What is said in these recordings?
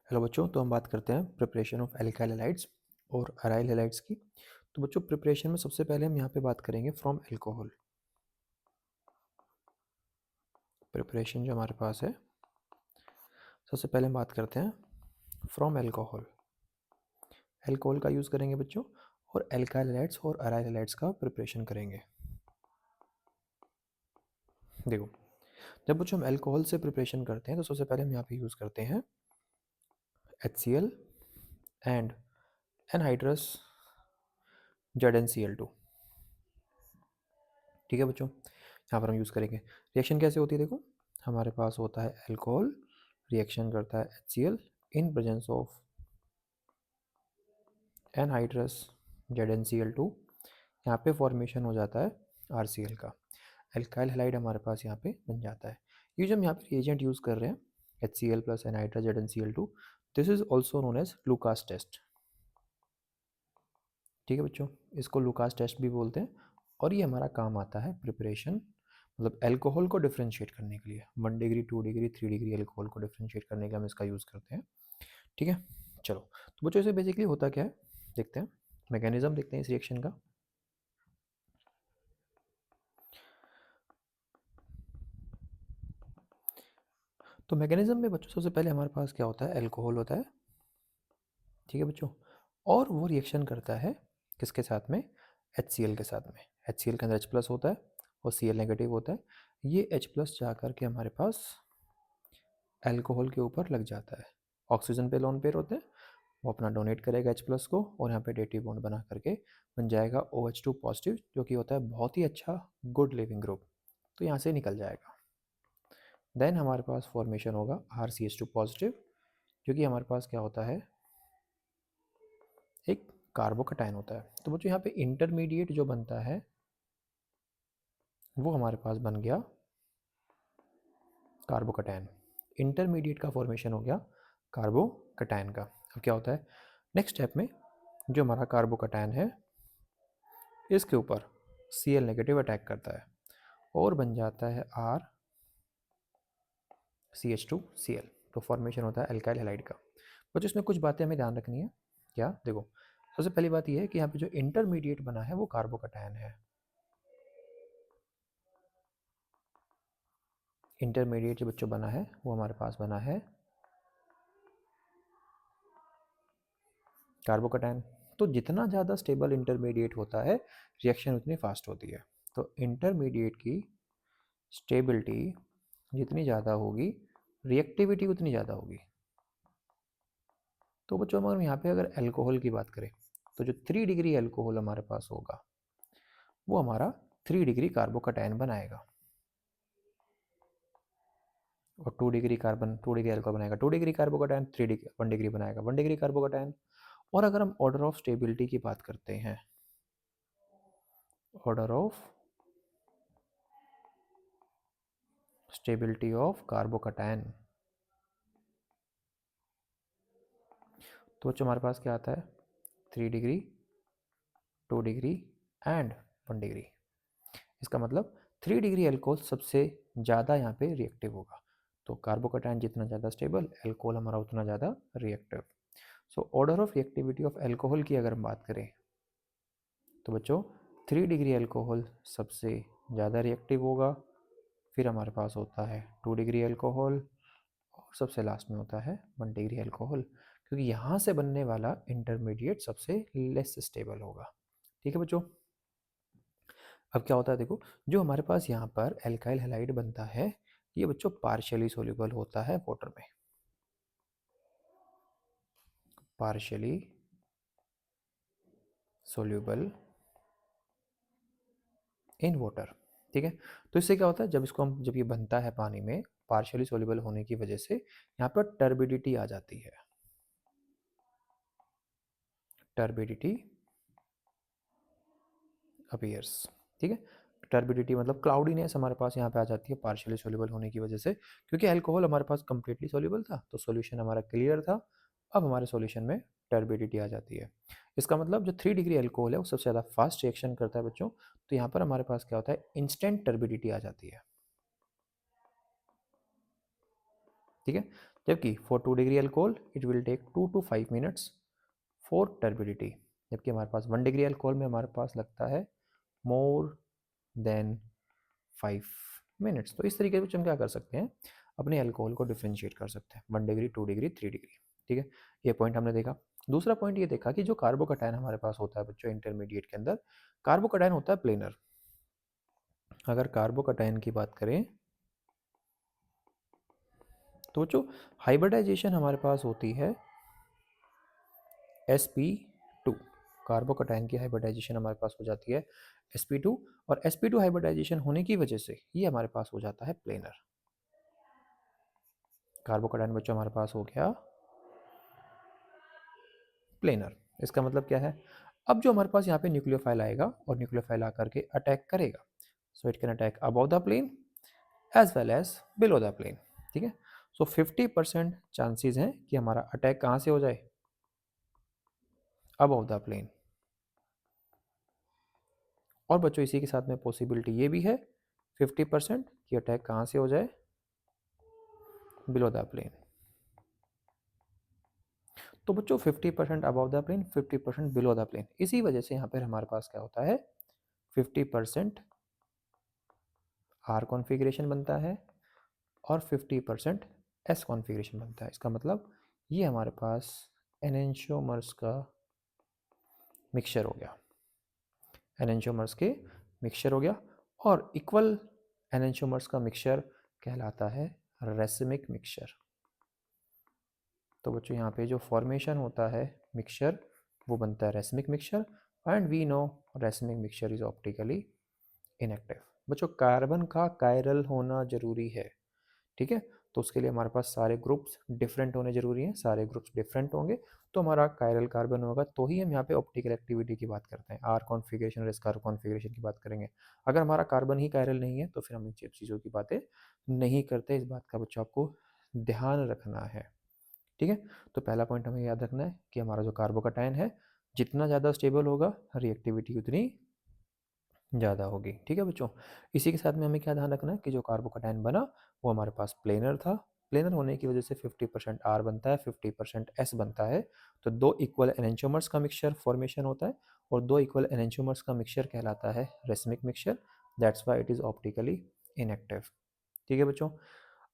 Hello बच्चों, तो हम बात करते हैं प्रिपरेशन ऑफ एल्काइल हैलाइड्स और अराइल हैलाइड्स की। तो बच्चों, प्रिपरेशन में सबसे पहले हम यहाँ पे बात करेंगे फ्रॉम अल्कोहल। प्रिपरेशन जो हमारे पास है, सबसे पहले हम बात करते हैं फ्रॉम अल्कोहल। अल्कोहल का यूज़ करेंगे बच्चों, और एल्काइल हैलाइड्स और अराइल हैलाइड्स का प्रिपरेशन करेंगे। देखो, जब बच्चों हम अल्कोहल से प्रिपरेशन करते हैं तो सबसे पहले हम यहाँ पे यूज़ करते हैं HCl एंड एनहाइड्रस ZnCl2। ठीक है बच्चों, यहाँ पर हम यूज़ करेंगे। रिएक्शन कैसे होती है, देखो हमारे पास होता है अल्कोहल, रिएक्शन करता है HCl in presence of anhydrous ZnCl2। यहाँ पे फॉर्मेशन हो जाता है RCl का, अल्काइल हैलाइड हमारे पास यहाँ पे बन जाता है। ये जो हम यहाँ पे रिएजेंट यूज़ कर रहे हैं HCl plus anhydrous ZnCl2, this is also known as Lucas test. ठीक है बच्चों, इसको लुकास टेस्ट भी बोलते हैं, और ये हमारा काम आता है प्रिपरेशन, मतलब अल्कोहल को डिफ्रेंशिएट करने के लिए। 1 डिग्री 2 डिग्री 3 डिग्री अल्कोहल को डिफ्रेंशिएट करने के लिए हम इसका यूज़ करते हैं। ठीक है, चलो तो बच्चों इसे बेसिकली होता क्या है देखते हैं, मैकेनिज्म देखते हैं इस रिएक्शन का। तो मैकेनिज्म में बच्चों सबसे पहले हमारे पास क्या होता है, अल्कोहल होता है। ठीक है बच्चों, और वो रिएक्शन करता है किसके साथ में, HCl के साथ में। HCl के अंदर H प्लस होता है और Cl नेगेटिव होता है। ये H प्लस जा कर के हमारे पास अल्कोहल के ऊपर लग जाता है। ऑक्सीजन पे लोन पेयर होते हैं, वो अपना डोनेट करेगा H प्लस को, और यहाँ पे डेटिव बॉन्ड बना करके बन जाएगा OH2 पॉजिटिव, जो कि होता है बहुत ही अच्छा गुड लिविंग ग्रुप। तो यहाँ से निकल जाएगा। देन हमारे पास फॉर्मेशन होगा RCH2 पॉजिटिव, जो कि हमारे पास क्या होता है, एक कार्बोकटायन होता है। तो बच्चों यहाँ पे इंटरमीडिएट जो बनता है वो हमारे पास बन गया कार्बोकटायन। इंटरमीडिएट का फॉर्मेशन हो गया कार्बोकटायन का। अब क्या होता है नेक्स्ट स्टेप में, जो हमारा कार्बोकटायन है इसके ऊपर Cl नेगेटिव अटैक करता है और बन जाता है RCH2Cl। तो फॉर्मेशन होता है अल्काइल हैलाइड का। बच्चों इसमें कुछ बातें हमें ध्यान रखनी है। क्या, देखो सबसे पहली बात यह है कि यहाँ पे जो इंटरमीडिएट बना है वो कार्बोकटायन है। इंटरमीडिएट जो बच्चों बना है वो हमारे पास बना है कार्बोकटायन। तो जितना ज़्यादा स्टेबल इंटरमीडिएट होता है रिएक्शन उतनी फास्ट होती है। तो इंटरमीडिएट की स्टेबिलिटी जितनी ज़्यादा होगी रिएक्टिविटी उतनी ज़्यादा होगी। तो बच्चों हम यहाँ पे अगर अल्कोहल की बात करें तो जो 3 डिग्री अल्कोहल हमारे पास होगा वो हमारा 3 डिग्री कार्बोकटायन बनाएगा, और 2 डिग्री कार्बन 2 डिग्री अल्कोहल बनाएगा 2 डिग्री कार्बोकटायन, 3 डिग्री 1 डिग्री बनाएगा 1 डिग्री कार्बोकटायन। और अगर हम ऑर्डर ऑफ स्टेबिलिटी की बात करते हैं, order of stability of carbocation, तो बच्चों हमारे पास क्या आता है 3 डिग्री 2 डिग्री एंड 1 डिग्री। इसका मतलब 3 डिग्री अल्कोहल सबसे ज़्यादा यहाँ पे रिएक्टिव होगा। तो कार्बोकटायन जितना ज़्यादा स्टेबल, अल्कोहल हमारा उतना ज़्यादा reactive. So order of reactivity of alcohol की अगर हम बात करें तो बच्चों 3 डिग्री अल्कोहल सबसे ज़्यादा रिएक्टिव होगा, फिर हमारे पास होता है 2 डिग्री अल्कोहल, और सबसे लास्ट में होता है 1 डिग्री अल्कोहल, क्योंकि यहाँ से बनने वाला इंटरमीडिएट सबसे लेस स्टेबल होगा। ठीक है बच्चों, अब क्या होता है देखो, जो हमारे पास यहाँ पर एल्काइल हैलाइड बनता है ये बच्चों पार्शियली सोल्यूबल होता है वाटर में, पार्शियली सोल्यूबल इन वाटर। ठीक है, तो इससे क्या होता है, जब ये बनता है पानी में, पार्शियली सोल्यूबल होने की वजह से यहाँ पर टर्बिडिटी आ जाती है। Turbidity appears. ठीक है, टर्बिडिटी मतलब क्लाउडीनेस हमारे पास यहाँ पे आ जाती है पार्शियली सोल्यूबल होने की वजह से, क्योंकि अल्कोहल हमारे पास कंप्लीटली सोल्यूबल था तो सॉल्यूशन हमारा क्लियर था। अब हमारे सॉल्यूशन में टर्बिडिटी आ जाती है। इसका मतलब जो 3 डिग्री अल्कोहल है वो सबसे ज़्यादा फास्ट रिएक्शन करता है बच्चों। तो यहाँ पर हमारे पास क्या होता है, इंस्टेंट टर्बिडिटी आ जाती है। ठीक है, जबकि for 2 degree alcohol it will take 2 to 5 minutes for turbidity, जबकि हमारे पास 1 डिग्री अल्कोहल में हमारे पास लगता है मोर देन 5 मिनट्स। तो इस तरीके से हम क्या कर सकते हैं, अपने अल्कोहल को डिफ्रेंशिएट कर सकते हैं, 1 डिग्री, 2 डिग्री, 3 डिग्री। ठीक है, ये पॉइंट हमने देखा। दूसरा पॉइंट ये देखा कि जो कार्बोकैटायन हमारे पास होता है बच्चों इंटरमीडिएट के अंदर, कार्बोकैटायन होता है प्लेनर। अगर कार्बोकैटायन की बात करें तो जो हाइब्रिडाइजेशन हमारे पास होती है sp2, कार्बोकैटायन की हाइब्रिडाइजेशन हमारे पास हो जाती है sp2, और sp2 हाइब्रिडाइजेशन होने की वजह से ये हमारे पास हो जाता है प्लेनर। कार्बोकैटायन बच्चों हमारे पास हो गया प्लेनर। इसका मतलब क्या है, अब जो हमारे पास यहाँ पे न्यूक्लियोफाइल आएगा और न्यूक्लियोफाइल आकर के अटैक करेगा, so it can attack above the plane as well as below the plane. ठीक है, सो 50% चांसेस हैं कि हमारा अटैक कहाँ से हो जाए, अबव द प्लेन। और बच्चों इसी के साथ में पॉसिबिलिटी ये भी है 50% कि अटैक कहाँ से हो जाए, बिलो द प्लेन। तो बच्चों 50% above the plane, 50% below the plane, इसी वजह से यहाँ पर हमारे पास क्या होता है 50% आर कॉन्फ़िगरेशन बनता है और 50% एस कॉन्फ़िगरेशन बनता है। इसका मतलब ये हमारे पास एनेंशियोमर्स का मिक्सचर हो गया, एनेंशियोमर्स के मिक्सचर हो गया, और इक्वल एनेंशियोमर्स का मिक्सचर कहलाता है रेसिमिक मिक्सचर। तो बच्चों यहाँ पे जो फॉर्मेशन होता है मिक्सचर वो बनता है racemic mixture, and we know racemic mixture is optically inactive. बच्चों कार्बन का कायरल होना जरूरी है, ठीक है, तो उसके लिए हमारे पास सारे ग्रुप्स डिफरेंट होने जरूरी हैं, सारे ग्रुप्स डिफरेंट होंगे तो हमारा कायरल कार्बन होगा, तो ही हम यहाँ पे ऑप्टिकल एक्टिविटी की बात करते हैं, आर कॉन्फ़िगरेशन और एस कॉन्फ़िगरेशन की बात करेंगे। अगर हमारा कार्बन ही कायरल नहीं है तो फिर हम इन चीज़ों की बातें नहीं करते। इस बात का बच्चों आपको ध्यान रखना है। ठीक है, तो पहला पॉइंट हमें याद रखना है कि हमारा जो कार्बोकैटायन है जितना ज़्यादा स्टेबल होगा रिएक्टिविटी उतनी ज़्यादा होगी। ठीक है बच्चों, इसी के साथ में हमें क्या ध्यान रखना है कि जो कार्बोकैटायन बना वो हमारे पास प्लेनर था, प्लेनर होने की वजह से 50% आर बनता है, 50% एस बनता है, तो दो इक्वल एनेंशियोमर्स का मिक्सचर फॉर्मेशन होता है, और दो इक्वल एनेंशियोमर्स का मिक्सचर कहलाता है racemic mixture, that's why it is optically inactive. ठीक है बच्चों,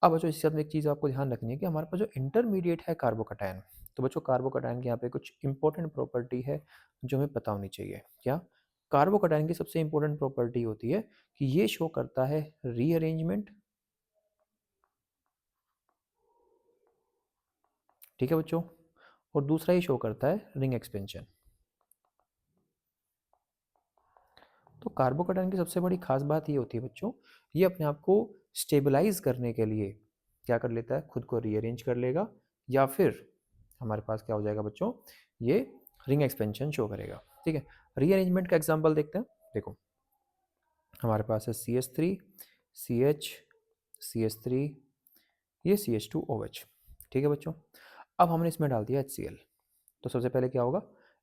अब बच्चों इसके साथ में एक चीज़ आपको ध्यान रखनी है कि हमारे पास जो इंटरमीडिएट है कार्बोकैटायन, तो बच्चों कार्बोकैटायन के यहाँ पे कुछ इंपॉर्टेंट प्रॉपर्टी है जो हमें पता होनी चाहिए। क्या, कार्बोकैटायन की सबसे इंपॉर्टेंट प्रॉपर्टी होती है कि ये शो करता है रीअरेंजमेंट। ठीक है बच्चों, और दूसरा ही शो करता है रिंग एक्सपेंशन। तो कार्बोकैटायन की सबसे बड़ी खास बात ये होती है बच्चों, ये अपने आप को स्टेबलाइज करने के लिए क्या कर लेता है, खुद को रीअरेंज कर लेगा, या फिर हमारे पास क्या हो जाएगा बच्चों, ये रिंग एक्सपेंशन शो करेगा। ठीक है, रीअरेंजमेंट का एग्जांपल देखते हैं। देखो हमारे पास है CH3 CH CH3, ये CH2OH। ठीक है बच्चों, अब हमने इसमें डाल दिया HCl, तो सबसे पहले क्या होगा,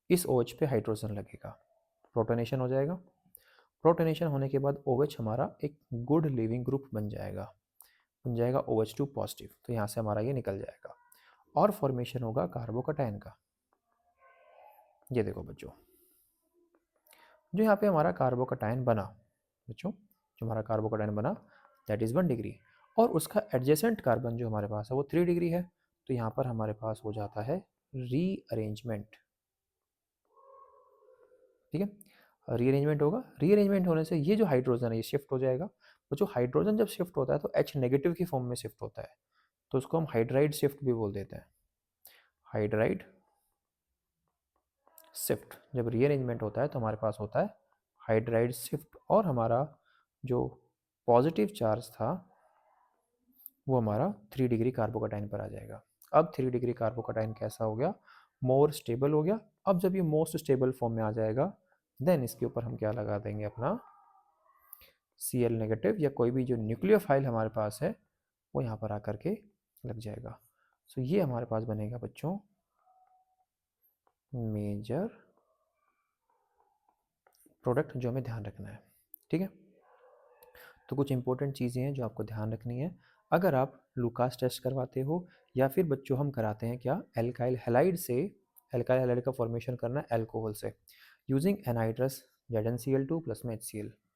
इस OH पे हाइड्रोजन लगेगा, प्रोटोनेशन हो जाएगा, प्रोटोनेशन होने के बाद OH हमारा एक गुड लिविंग ग्रुप बन जाएगा OH2 पॉजिटिव, तो यहाँ से हमारा ये निकल जाएगा और फॉर्मेशन होगा कार्बोकैटायन का। ये देखो बच्चों, जो यहाँ पे हमारा कार्बोकैटायन बना बच्चों, जो हमारा कार्बोकैटायन बना दैट इज़ 1 डिग्री, और उसका एडजेसेंट कार्बन जो हमारे पास है वो 3 डिग्री है, तो यहाँ पर हमारे पास हो जाता है रीअरेंजमेंट। ठीक है, रीअरेंजमेंट होगा, रीअरेंजमेंट होने से ये जो हाइड्रोजन है ये शिफ्ट हो जाएगा, तो जो हाइड्रोजन जब शिफ्ट होता है तो H नेगेटिव की फॉर्म में शिफ्ट होता है, तो उसको हम हाइड्राइड शिफ्ट भी बोल देते हैं, हाइड्राइड शिफ्ट। जब रीअरेंजमेंट होता है तो हमारे पास होता है हाइड्राइड शिफ्ट, और हमारा जो पॉजिटिव चार्ज था वो हमारा 3 डिग्री कार्बोकैटायन पर आ जाएगा। अब 3 डिग्री कार्बोकैटायन कैसा हो गया, मोर स्टेबल हो गया। अब जब ये मोस्ट स्टेबल फॉर्म में आ जाएगा देन इसके ऊपर हम क्या लगा देंगे, अपना Cl नेगेटिव, या कोई भी जो न्यूक्लियोफाइल हमारे पास है वो यहाँ पर आकर के लग जाएगा। सो ये हमारे पास बनेगा बच्चों मेजर प्रोडक्ट जो हमें ध्यान रखना है। ठीक है, तो कुछ इंपॉर्टेंट चीज़ें हैं जो आपको ध्यान रखनी है। अगर आप लूकास टेस्ट करवाते हो, या फिर बच्चों हम कराते हैं क्या, एल्काइल हैलाइड से, एल्काइल हैलाइड का फॉर्मेशन करना है अल्कोहल से यूजिंग एनहाइड्रस ZnCl2 प्लस में HCl।